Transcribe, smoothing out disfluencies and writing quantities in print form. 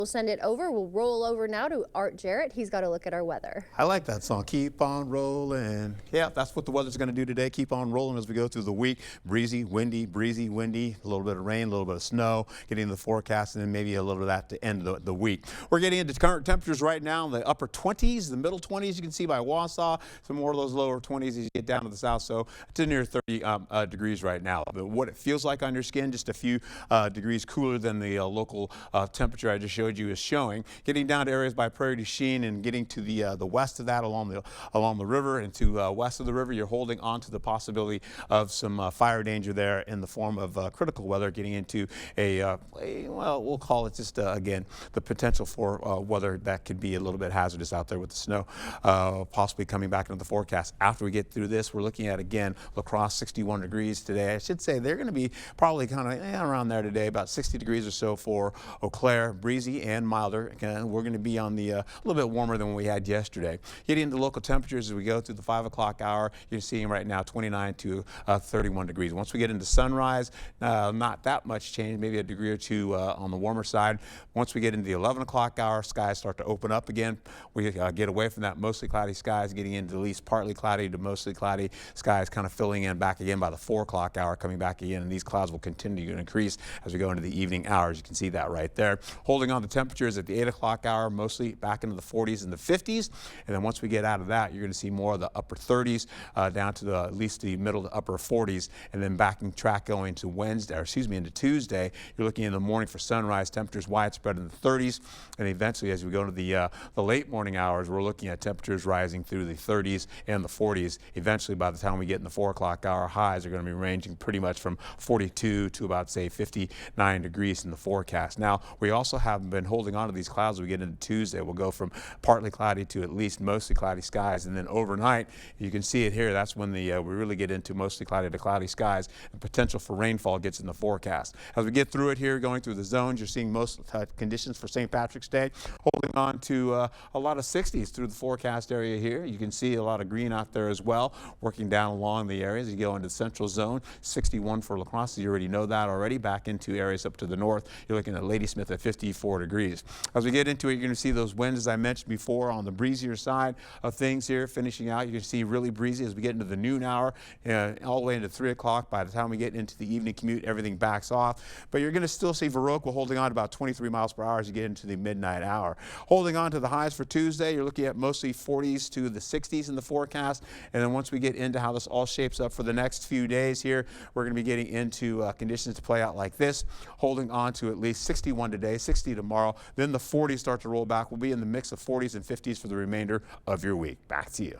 We'll send it over. We'll roll over now to Art Jarrett. He's got a look at our weather. I like that song. Keep on rolling. Yeah, that's what the weather's going to do today. Keep on rolling as we go through the week. Breezy, windy, a little bit of rain, a little bit of snow, getting into the forecast, and then maybe a little bit at the end of the week. We're getting into current temperatures right now in the upper 20s, the middle 20s. You can see by Wausau, some more of those lower 20s as you get down to the south. So to near 30 degrees right now. But what it feels like on your skin, just a few degrees cooler than the local temperature I just showed you is showing. Getting down to areas by Prairie du Chien and getting to the west of that along the river and to west of the river, you're holding on to the possibility of some fire danger there in the form of critical weather, getting into well, we'll call it just again the potential for weather that could be a little bit hazardous out there with the snow possibly coming back into the forecast. After we get through this, we're looking at again La Crosse 61 degrees today. I should say they're going to be probably kind of around there today, about 60 degrees or so for Eau Claire, breezy and milder. Again, we're going to be on the a little bit warmer than what we had yesterday. Getting into local temperatures as we go through the 5 o'clock hour, you're seeing right now 29 to 31 degrees. Once we get into sunrise, not that much change, maybe a degree or two on the warmer side. Once we get into the 11 o'clock hour, skies start to open up again. We get away from that mostly cloudy skies, getting into at least partly cloudy to mostly cloudy skies, kind of filling in back again by the 4 o'clock hour, coming back again, and these clouds will continue to increase as we go into the evening hours. You can see that right there. Holding on to temperatures at the 8 o'clock hour, mostly back into the 40s and the 50s, and then once we get out of that, you're going to see more of the upper 30s down to at least the middle to upper 40s, and then backing track going to Wednesday, or excuse me, into Tuesday. You're looking in the morning for sunrise temperatures widespread in the 30s, and eventually as we go into the late morning hours, we're looking at temperatures rising through the 30s and the 40s. Eventually, by the time we get in the 4 o'clock hour, highs are going to be ranging pretty much from 42 to about, say, 59 degrees in the forecast. Now, we also have been holding on to these clouds as we get into Tuesday. We'll go from partly cloudy to at least mostly cloudy skies, and then overnight, you can see it here. That's when we really get into mostly cloudy to cloudy skies, and potential for rainfall gets in the forecast. As we get through it here, going through the zones, you're seeing most conditions for St. Patrick's Day, holding on to a lot of 60s through the forecast area here. You can see a lot of green out there as well, working down along the areas. You go into the central zone, 61 for La Crosse. You already know that already. Back into areas up to the north, you're looking at Ladysmith at 54 degrees. As we get into it, you're going to see those winds, as I mentioned before, on the breezier side of things here, finishing out. You can see really breezy as we get into the noon hour, all the way into 3 o'clock. By the time we get into the evening commute, everything backs off. But you're going to still see Viroqua holding on to about 23 miles per hour as you get into the midnight hour. Holding on to the highs for Tuesday, you're looking at mostly 40s to the 60s in the forecast. And then once we get into how this all shapes up for the next few days here, we're going to be getting into conditions to play out like this, holding on to at least 61 today, 60 tomorrow. Then the 40s start to roll back. We'll be in the mix of 40s and 50s for the remainder of your week. Back to you.